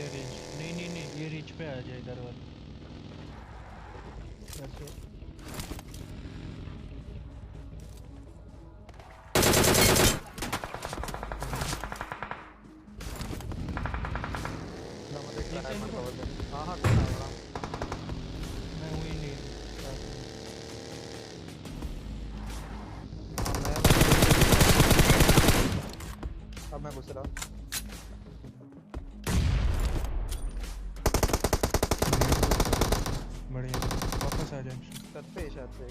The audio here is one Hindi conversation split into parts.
रेंज। नहीं नहीं नहीं, ये रीच पे आ जाए इधर वाला। हाँ हाँ मैं हुई नहीं। अब मैं घुस रहा। बढ़िया, वापस आ जाए। छत पे शायद से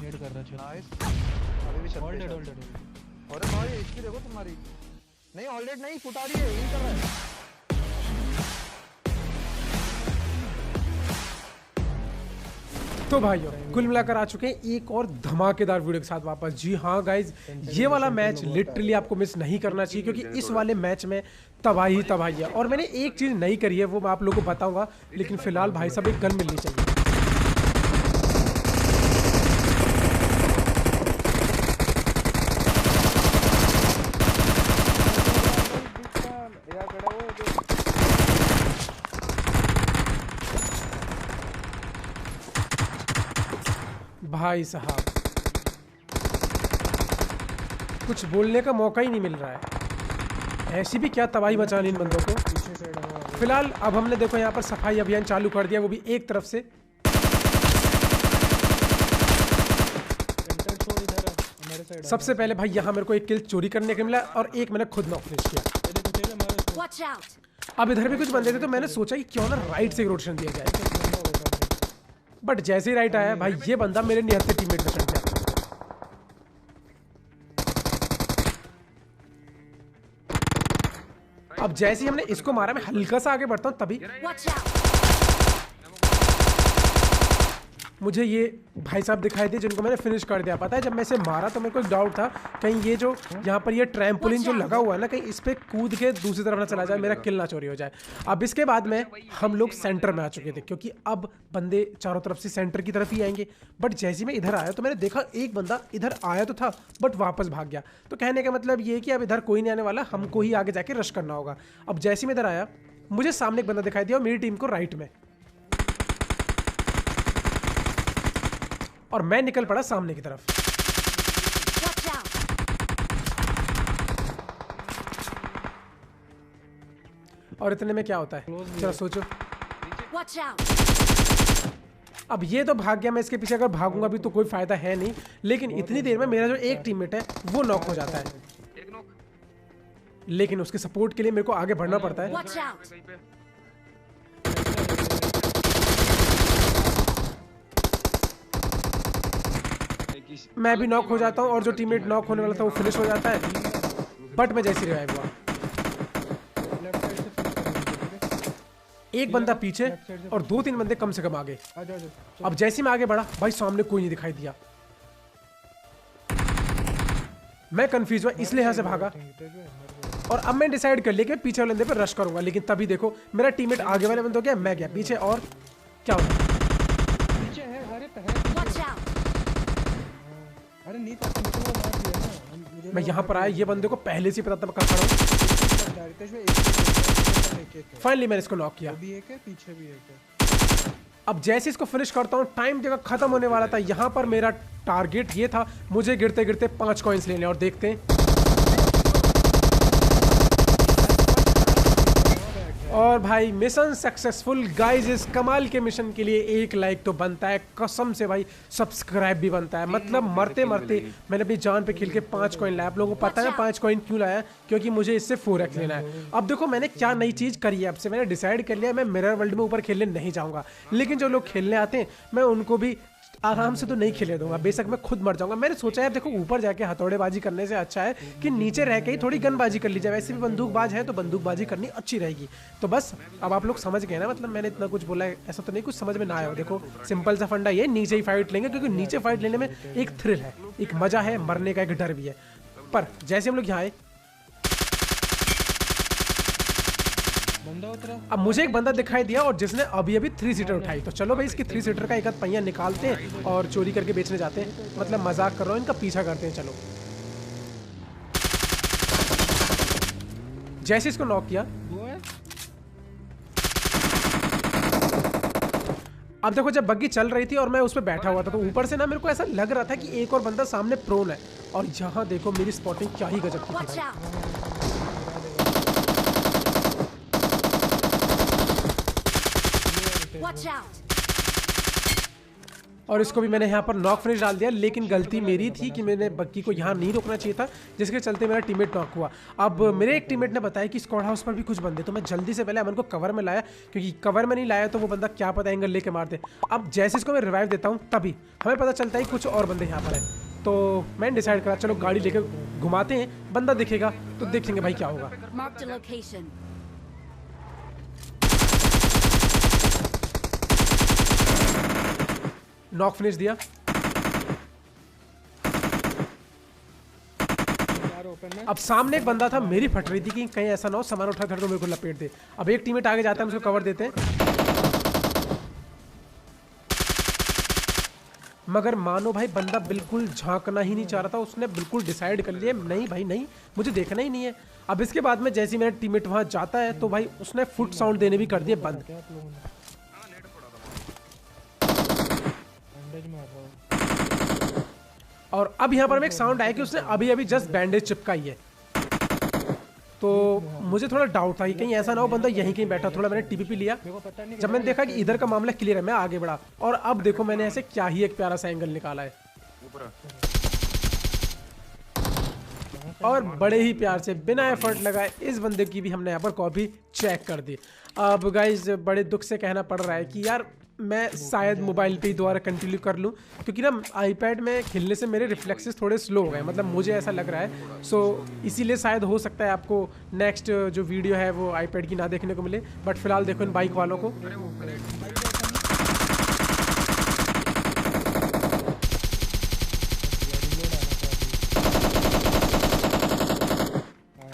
नेड कर रहा। चल नाइस। अभी भी छत पे होल्ड शायद। होल्ड। अरे भाई एचपी देखो तुम्हारी। नहीं ऑलरेडी नहीं फुट आ रही है, यही कर रहा है। तो भाइयों कुल मिलाकर आ चुके हैं एक और धमाकेदार वीडियो के साथ वापस। जी हाँ गाइज, ये वाला मैच लिटरली आपको मिस नहीं करना चाहिए क्योंकि इस वाले मैच में तबाही तबाही है। और मैंने एक चीज़ नहीं करी है वो मैं आप लोगों को बताऊंगा, लेकिन फिलहाल भाई साहब एक गन मिलनी चाहिए। भाई साहब कुछ बोलने का मौका ही नहीं मिल रहा है। ऐसी भी क्या तबाही मचानी इन बंदों को। फिलहाल अब हमने देखो यहाँ पर सफाई अभियान चालू कर दिया, वो भी एक तरफ से। सबसे पहले भाई यहाँ मेरे को एक किल चोरी करने को मिला और एक मैंने खुद नॉक फिनिश किया। अब इधर भी कुछ बंदे थे तो मैंने सोचा कि क्यों ना राइट से रोटेशन दिया जाए, बट जैसे ही राइट आया भाई ये बंदा मेरे निहत्थे टीममेट में चढ़ गया। अब जैसे ही हमने इसको मारा, मैं हल्का सा आगे बढ़ता हूं तभी मुझे ये भाई साहब दिखाई दिए जिनको मैंने फिनिश कर दिया। पता है जब मैं इसे मारा तो मेरे को एक डाउट था कहीं ये जो यहाँ पर ये ट्रैम्पोलिन जो लगा हुआ है ना, कहीं इस पे कूद के दूसरी तरफ ना चला जाए, मेरा किल ना चोरी हो जाए। अब इसके बाद में हम लोग सेंटर में आ चुके थे क्योंकि अब बंदे चारों तरफ से सेंटर की तरफ ही आएंगे। बट जैसे ही मैं इधर आया तो मैंने देखा एक बंदा इधर आया तो था बट वापस भाग गया। तो कहने का मतलब ये कि अब इधर कोई नहीं आने वाला, हमको ही आगे जाके रश करना होगा। अब जैसे ही मैं इधर आया मुझे सामने एक बंदा दिखाई दिया और मेरी टीम को राइट में, और मैं निकल पड़ा सामने की तरफ। और इतने में क्या होता है, चलो सोचो। अब ये तो भाग गया, मैं इसके पीछे अगर भागूंगा भी तो कोई फायदा है नहीं, लेकिन इतनी देर में मेरा जो एक टीममेट है वो नॉक हो जाता है। लेकिन उसके सपोर्ट के लिए मेरे को आगे बढ़ना पड़ता है। मैं भी नॉक हो जाता हूँ और जो टीममेट नॉक होने वाला था वो फिनिश हो जाता है। बट मैं जैसे रिवाइव हुआ, एक बंदा पीछे और 2-3 बंदे कम से कम आगे। अब जैसे मैं आगे बढ़ा भाई सामने कोई नहीं दिखाई दिया। मैं कंफ्यूज हुआ इसलिए यहाँ से भागा और अब मैं डिसाइड कर लिया कि मैं पीछे वाले बंदे पे रश करूंगा। लेकिन तभी देखो मेरा टीममेट आगे वाले बंदे हो गया, मैं गया पीछे और क्या हुआ। मैं यहाँ पर आया, ये बंदे को पहले से पता था मैं कहाँ खड़ा हूँ। फाइनली मैंने इसको नॉक किया। अब जैसे इसको फिनिश करता हूँ टाइम जगह खत्म होने वाला था। यहाँ पर मेरा टारगेट ये था मुझे गिरते गिरते 5 कॉइंस लेने, और देखते हैं और भाई मिशन सक्सेसफुल गाइज। इस कमाल के मिशन के लिए एक लाइक तो बनता है, कसम से भाई सब्सक्राइब भी बनता है। मतलब मरते मरते मैंने अपनी जान पे खेल के 5 कॉइन लाया। आप लोगों को पता है 5 कॉइन क्यों लाया? क्योंकि मुझे इससे 4x लेना है। अब देखो मैंने क्या नई चीज़ करी है, अब से मैंने डिसाइड कर लिया मैं मिरर वर्ल्ड में ऊपर खेलने नहीं जाऊँगा, लेकिन जो लोग खेलने आते हैं मैं उनको भी आराम से तो नहीं खेले दूंगा, बेशक मैं खुद मर जाऊंगा। मैंने सोचा है देखो ऊपर जाके हथौड़ेबाजी करने से अच्छा है कि नीचे रह के ही थोड़ी गनबाजी कर ली जाए। वैसे भी बंदूकबाज है तो बंदूकबाजी करनी अच्छी रहेगी। तो बस अब आप लोग समझ गए ना, मतलब मैंने इतना कुछ बोला है ऐसा तो नहीं कुछ समझ में ना आया। देखो सिंपल सा फंडा ये, नीचे ही फाइट लेंगे क्योंकि नीचे फाइट लेने में एक थ्रिल है, एक मजा है, मरने का एक डर भी है। पर जैसे हम लोग यहाँ आए अब मुझे एक बंदा दिखाई दिया और जिसने अभी अभी 3 सीटर उठाई। तो चलो भाई इसकी 3 सीटर का एक आध पहिया निकालते हैं और चोरी करके बेचने जाते हैं। मतलब मजाक कर रहा हूँ, इनका पीछा करते हैं। चलो जैसे इसको नॉक किया अब देखो जब बग्गी चल रही थी और मैं उस पर बैठा हुआ था तो ऊपर से ना मेरे को ऐसा लग रहा था कि एक और बंदा सामने प्रोन है और यहाँ देखो मेरी स्पॉटिंग क्या ही गजब की थी Watch भाई। out! Watch out! और इसको भी मैंने यहाँ पर नॉक फिनिश डाल दिया, लेकिन गलती मेरी थी कि मैंने बग्गी को यहाँ नहीं रोकना चाहिए था, जिसके चलते मेरा टीममेट नॉक हुआ। अब मेरे एक टीममेट ने बताया कि स्क्वाड हाउस पर भी कुछ बंदे, तो मैं जल्दी से पहले अमन को कवर में लाया, क्योंकि कवर में नहीं लाया तो वो बंदा क्या पता एंगल लेके मार दे। अब जैसे इसको मैं रिवाइव देता हूँ तभी हमें पता चलता है कुछ और बंदे यहाँ पर है, तो मैंने डिसाइड करा चलो गाड़ी लेकर घुमाते हैं, बंदा दिखेगा तो देखेंगे भाई क्या होगा। Marked a location. Knock finish दिया। अब सामने एक बंदा था, मेरी फट रही थी कि कहीं ऐसा ना हो सामान उठा कर तो मेरे को लपेट दे। अब एक टीममेट आगे जाता है, हम उसको कवर देते हैं, मगर मानो भाई बंदा बिल्कुल झांकना ही नहीं चाह रहा था, उसने बिल्कुल डिसाइड कर लिया नहीं भाई नहीं, मुझे देखना ही नहीं है। अब इसके बाद में जैसे ही मेरा टीममेट वहां जाता है तो भाई उसने फुट साउंड देने भी कर दिए बंद। और अब यहाँ पर मैं एक साउंड आया कि उसने अभी अभी जस्ट बैंडेज चिपकाई है, तो मुझे थोड़ा डाउट था कि कहीं ऐसा ना हो बंदा यहीं कहीं बैठा। थोड़ा मैंने टीपीपी लिया, जब मैंने देखा कि इधर का मामला क्लियर है मैं आगे बढ़ा, और अब देखो मैंने ऐसे क्या ही एक प्यारा सा एंगल निकाला है और बड़े ही प्यार से बिना एफर्ट लगाए इस बंदे की भी हमने यहाँ पर कॉपी चेक कर दी। अब गाइज बड़े दुख से कहना पड़ रहा है कि यार मैं शायद मोबाइल पे ही दोबारा कंटिन्यू कर लूँ, क्योंकि ना आईपैड में खेलने से मेरे रिफ्लेक्सेस थोड़े स्लो हो गए, मतलब मुझे ऐसा लग रहा है। सो इसीलिए शायद हो सकता है आपको नेक्स्ट जो वीडियो है वो आईपैड की ना देखने को मिले, बट फिलहाल देखो इन बाइक वालों को।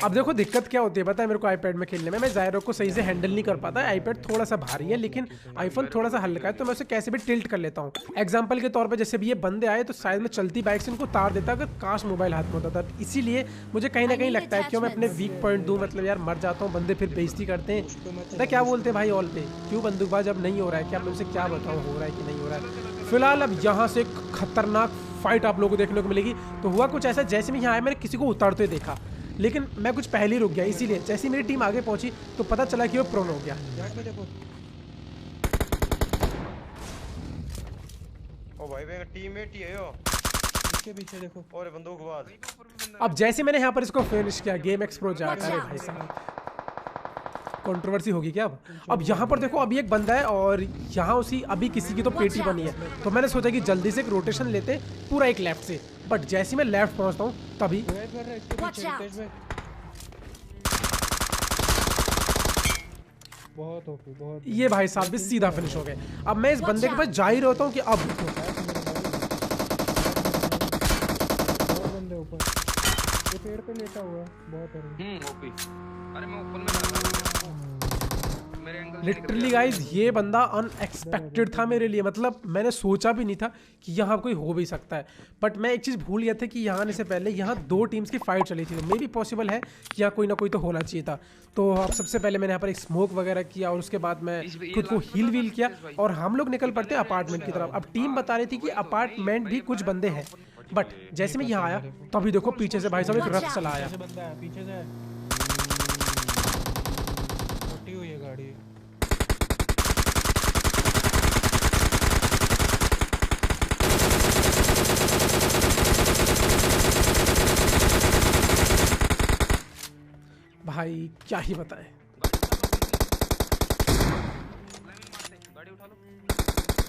अब देखो दिक्कत क्या होती है पता है मेरे को आईपैड में खेलने में, मैं जायरो को सही से हैंडल नहीं कर पाता। आईपैड थोड़ा सा भारी है लेकिन आईफोन थोड़ा सा हल्का है, तो मैं उसे कैसे भी टिल्ट कर लेता हूँ। एग्जांपल के तौर पे जैसे भी ये बंदे आए तो शायद मैं चलती बाइक से इनको उतार देता अगर काश मोबाइल हाथ में होता था। इसीलिए मुझे कहीं ना कहीं लगता है कि मैं अपने वीक पॉइंट दूँ, मतलब यार मर जाता हूँ, बंदे फिर बेइज्जती करते हैं, पता क्या बोलते हैं भाई ऑल पे क्यों बंदूकबाज अब नहीं हो रहा है क्या, मैं उसे क्या बताऊँ हो रहा है कि नहीं हो रहा है। फिलहाल अब यहाँ से खतरनाक फाइट आप लोगों को देखने को मिलेगी। तो हुआ कुछ ऐसा, जैसे मैं यहाँ आया मैंने किसी को उतारते देखा, लेकिन मैं कुछ पहले ही रुक गया, इसीलिए जैसे मेरी टीम आगे पहुंची तो पता चला कि वो प्रोन हो गया। ओ भाई वे टीममेट ही है यो, इसके पीछे देखो। और बंदूकबाज। अब जैसे मैंने यहाँ पर इसको फिनिश किया गेम एक्स प्रो जाकर, अरे भाई साहब कंट्रोवर्सी होगी क्या अब यहाँ पर देखो अभी एक बंदा है और यहाँ उसी अभी किसी की तो पेटी बनी है, तो मैंने सोचा कि जल्दी से एक रोटेशन लेते पूरा एक लेफ्ट से, बट जैसे ही मैं लेफ्ट पहुँचता हूँ तभी Watch out! बहुत ओपी बहुत। ये भाई साहब भी सीधा फिनिश हो गए। अब मैं इस बंदे के पास जा ही रहता हूँ कि अब बंदे ऊपर ये पेड़ पे लेटा हुआ है, बहुत ओपी। अरे मैं ऊपर में लगा मेरे एंगल लिटरली गाइज ये बंदा अनएक्सपेक्टेड था मेरे लिए, मतलब मैंने सोचा भी नहीं था कि यहाँ कोई हो भी सकता है। बट मैं एक चीज़ भूल गया था कि यहाँ आने से पहले यहाँ दो टीम्स की फाइट चली थी, तो मे भी पॉसिबल है कि यहाँ कोई ना कोई तो होना चाहिए था। तो अब सबसे पहले मैंने यहाँ पर एक स्मोक वगैरह किया और उसके बाद मैं खुद को हील वील किया और हम लोग निकल पड़ते अपार्टमेंट की तरफ। अब टीम बता रही थी कि अपार्टमेंट भी कुछ बंदे हैं, बट जैसे मैं यहाँ आया तभी देखो पीछे से भाई साहब एक रथ चला आया। पीछे बंदा है, पीछे से फटी हुई है गाड़ी। भाई क्या ही बताएं, गाड़ी उठा लो।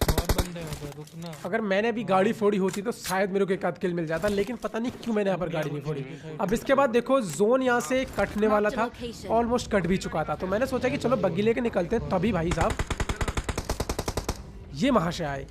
बहुत बंदे हैं उधर, रुकना। अगर मैंने भी गाड़ी फोड़ी होती तो शायद मेरे को एक आध किल मिल जाता, लेकिन पता नहीं क्यों मैंने यहाँ पर गाड़ी नहीं फोड़ी। अब इसके बाद देखो जोन यहाँ से कटने वाला था, ऑलमोस्ट कट भी चुका था, तो मैंने सोचा कि चलो बग्गी लेके निकलते हैं, तभी भाई साहब ये महाशय आए।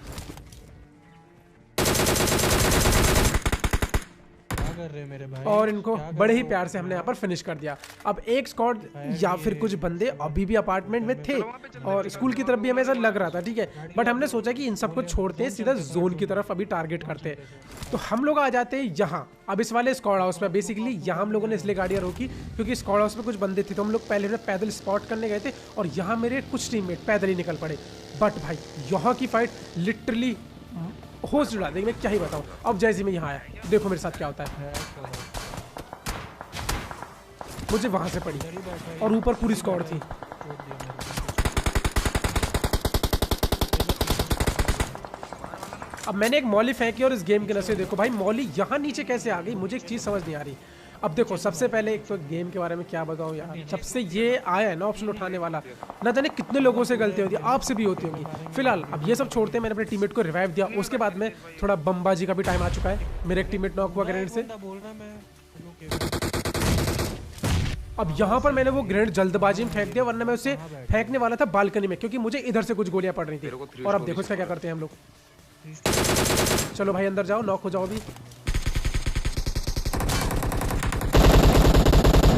आ गए कर रहे मेरे भाई? और इनको क्या कर बड़े ही रहे हो? प्यार से हमने यहाँ पर फिनिश कर दिया। अब एक स्क्वाड या फिर कुछ बंदे अभी भी अपार्टमेंट में थे और स्कूल की तरफ भी हमें ऐसा लग रहा था, ठीक है, बट हमने सोचा कि इन सबको छोड़ते हैं, सीधा जोन की तरफ अभी टारगेट करते हैं। तो हम लोग आ जाते हैं यहाँ, अब इस वाले स्क्वाड हाउस में। बेसिकली यहाँ हम लोगों ने इसलिए गाड़ियाँ रोकी क्योंकि स्क्वाड हाउस में कुछ बंदे थे, तो हम लोग पहले पैदल स्पॉट करने गए थे और यहाँ मेरे कुछ टीममेट पैदल ही निकल पड़े। बट भाई यहाँ की फाइट लिटरली होश जुड़ा देगी, मैं क्या ही बताऊँ। अब जैसे मैं यहाँ आया, देखो मेरे साथ क्या होता है। मुझे वहां से पड़ी और ऊपर पूरी स्क्वाड थी। अब मैंने एक मॉली फेंकी और इस गेम के नशे देखो भाई, मॉली यहाँ नीचे कैसे आ गई, मुझे एक चीज़ समझ नहीं आ रही। अब देखो सबसे पहले एक तो गेम के बारे में क्या बताऊँ यार, जब से ये आया है ना ऑप्शन उठाने वाला, ना जाने कितने लोगों से गलती होती है, आपसे भी होती होगी। फिलहाल अब ये सब छोड़ते हैं, मैंने अपने टीममेट को रिवाइव दिया, उसके बाद में थोड़ा बमबाजी का भी टाइम आ चुका है। मेरे एक टीममेट नॉक हुआ ग्रेनेड से। अब यहाँ पर मैंने वो ग्रेनेड जल्दबाजी में फेंक दिया, वरना मैं उसे फेंकने वाला था बालकनी में, क्योंकि मुझे इधर से कुछ गोलियां पड़ रही थी। और अब देखो इसका क्या करते हैं हम लोग। चलो भाई अंदर जाओ, नॉक हो जाओ अभी।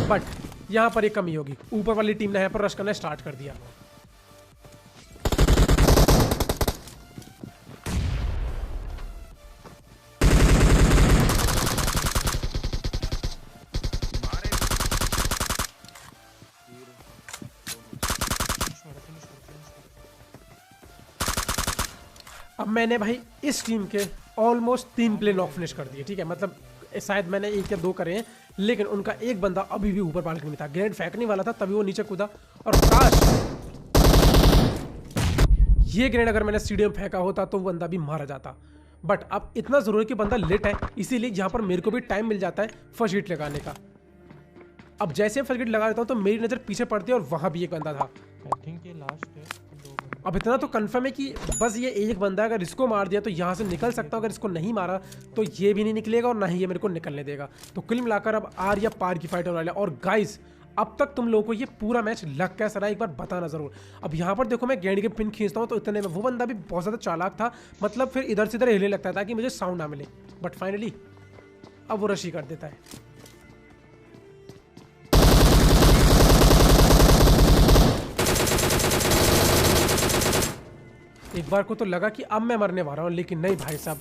बट यहाँ पर एक कमी होगी, ऊपर वाली टीम ने यहाँ पर रश करना स्टार्ट कर दिया। अब मैंने भाई इस टीम के ऑलमोस्ट 3 प्ले नॉक फिनिश कर दिए, ठीक है, मतलब शायद मैंने 1 या 2 करे हैं, लेकिन उनका एक बंदा अभी भी ऊपर बालकनी में था, ग्रेनेड फेंकने वाला था, तभी वो नीचे कूदा। और काश ये ग्रेनेड अगर मैंने सीढ़ी में फेंका होता तो वो बंदा भी मारा जाता। बट अब इतना जरूरी कि बंदा लेट है, इसीलिए यहाँ पर मेरे को भी टाइम मिल जाता है फर्स्ट हिट लगाने का। अब जैसे फर्स्ट हिट लगा देता हूँ तो मेरी नज़र पीछे पड़ती है और वहाँ भी एक बंदा था। आई थिंक ये लास्ट है। अब इतना तो कंफर्म है कि बस ये एक बंदा, अगर इसको मार दिया तो यहाँ से निकल सकता हूँ, अगर इसको नहीं मारा तो ये भी नहीं निकलेगा और ना ही ये मेरे को निकलने देगा। तो कुल मिलाकर अब आर या पार की फाइट होने वाली है। और गाइस अब तक तुम लोगों को ये पूरा मैच लग कैसा रहा एक बार बताना जरूर। अब यहाँ पर देखो मैं गेंद के पिन खींचता हूँ तो इतने में वो बंदा भी बहुत ज़्यादा चालाक था, मतलब फिर इधर से इधर हिलने लगता था कि मुझे साउंड ना मिले। बट फाइनली अब वो रशी कर देता है। एक बार को तो लगा कि अब मैं मरने वाला हूँ, लेकिन नहीं भाई साहब,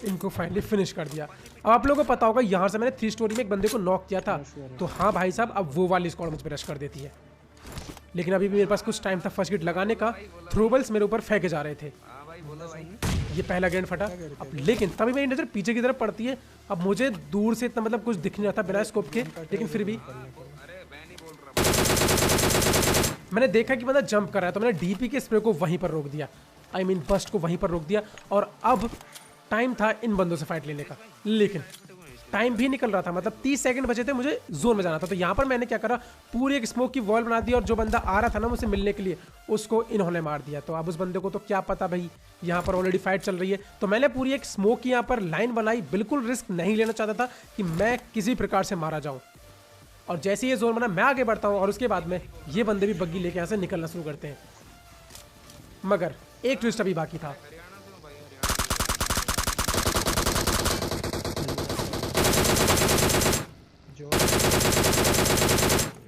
इनको फाइनली फिनिश कर दिया। अब आप लोगों को पता होगा यहाँ से मैंने 3 स्टोरी में एक बंदे को नॉक किया था, तो हाँ भाई साहब अब वो वाली स्क्वाड मुझ पर रश कर देती है। लेकिन अभी भी मेरे पास कुछ टाइम था फर्स्ट हिट लगाने का, थ्रोबल्स मेरे ऊपर फेंके जा रहे थे। ये पहला गेंद फटा, अब लेकिन तभी मेरी नज़र पीछे की तरफ पड़ती है। अब मुझे दूर से इतना मतलब कुछ दिख नहीं रहा था बिना स्कोप के, लेकिन फिर भी मैंने देखा कि बंदा जंप कर रहा है, तो मैंने डीपी के स्प्रे को वहीं पर रोक दिया, आई मीन बस्ट को वहीं पर रोक दिया। और अब टाइम था इन बंदों से फाइट लेने का, लेकिन टाइम भी निकल रहा था, मतलब 30 सेकंड बचे थे, मुझे जोन में जाना था। तो यहाँ पर मैंने क्या करा, पूरी एक स्मोक की वॉल बना दी और जो बंदा आ रहा था ना मुझसे मिलने के लिए, उसको इन्होंने मार दिया। तो अब उस बंदे को तो क्या पता भाई यहाँ पर ऑलरेडी फाइट चल रही है, तो मैंने पूरी एक स्मोक की यहाँ पर लाइन बनाई, बिल्कुल रिस्क नहीं लेना चाहता था कि मैं किसी प्रकार से मारा जाऊँ। और जैसे ये जोन बना मैं आगे बढ़ता हूँ और उसके बाद में ये बंदे भी बग्गी लेके यहाँ से निकलना शुरू करते हैं। मगर एक ट्विस्ट अभी बाकी था।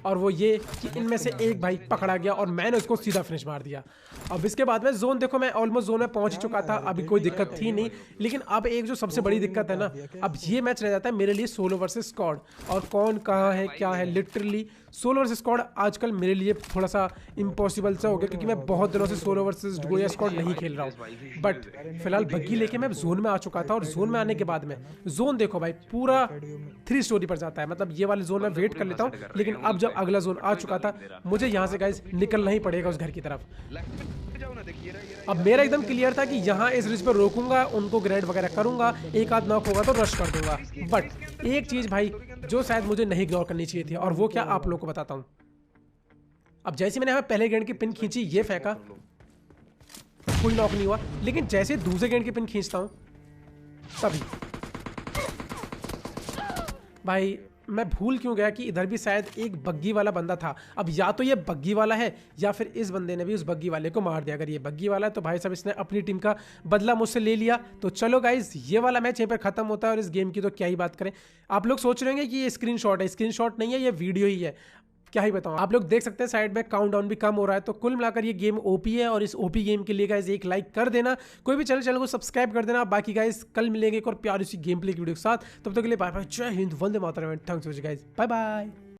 और वो ये कि इनमें से एक भाई पकड़ा गया और मैंने उसको सीधा फिनिश मार दिया। अब इसके बाद में जोन देखो मैं ऑलमोस्ट जोन में पहुंच ही चुका था, अभी कोई दिक्कत थी नहीं। लेकिन अब एक जो सबसे बड़ी दिक्कत है ना, अब ये मैच रह जाता है मेरे लिए सोलो वर्सेस स्क्वाड। और कौन कहाँ है क्या है, लिटरली सोलो वर्सेस स्क्वाड आजकल मेरे लिए थोड़ा सा इम्पॉसिबल सा हो गया, क्योंकि मैं बहुत दिनों से सोलो वर्सेस डुओ या स्क्वाड नहीं खेल रहा हूँ। बट फिलहाल बग्गी लेके मैं जोन में आ चुका था, और जोन में आने के बाद में जोन देखो भाई पूरा 3 स्टोरी पर जाता है। मतलब ये वाले जोन में वेट कर लेता हूँ, लेकिन अब जब अगला जोन आ चुका था मुझे यहाँ से गाइस निकलना ही पड़ेगा उस घर की तरफ। अब मेरा एकदम क्लियर था कि यहाँ इस रिज पर रोकूंगा, उनको ग्रेनेड वगैरह करूंगा, एक आध नॉक होगा तो रश कर दूंगा। बट एक चीज भाई जो शायद मुझे नहीं इग्नोर करनी चाहिए थी, और वो क्या आप लोगों को बताता हूँ। अब जैसे मैंने यहाँ पहले ग्रेनेड की पिन खींची, ये फेंका, कोई नॉक नहीं हुआ, लेकिन जैसे दूसरे ग्रेनेड की पिन खींचता हूँ तभी भाई मैं भूल क्यों गया कि इधर भी शायद एक बग्गी वाला बंदा था। अब या तो ये बग्गी वाला है या फिर इस बंदे ने भी उस बग्गी वाले को मार दिया। अगर ये बग्गी वाला है तो भाई साहब इसने अपनी टीम का बदला मुझसे ले लिया। तो चलो गाइज ये वाला मैच यहीं पर खत्म होता है और इस गेम की तो क्या ही बात करें। आप लोग सोच रहे होंगे कि ये स्क्रीनशॉट है, स्क्रीनशॉट नहीं है, ये वीडियो ही है। क्या ही बताऊं, आप लोग देख सकते हैं साइड में काउंटडाउन भी कम हो रहा है। तो कुल मिलाकर ये गेम ओपी है और इस ओपी गेम के लिए गाइस एक लाइक कर देना। कोई भी चैनल को सब्सक्राइब कर देना। बाकी गाइस कल मिलेंगे एक और प्यारी सी गेम प्ले की वीडियो के साथ। तब तक के लिए बाय बाय, जय Hind, Vande Mataram, thanks guys, bye bye.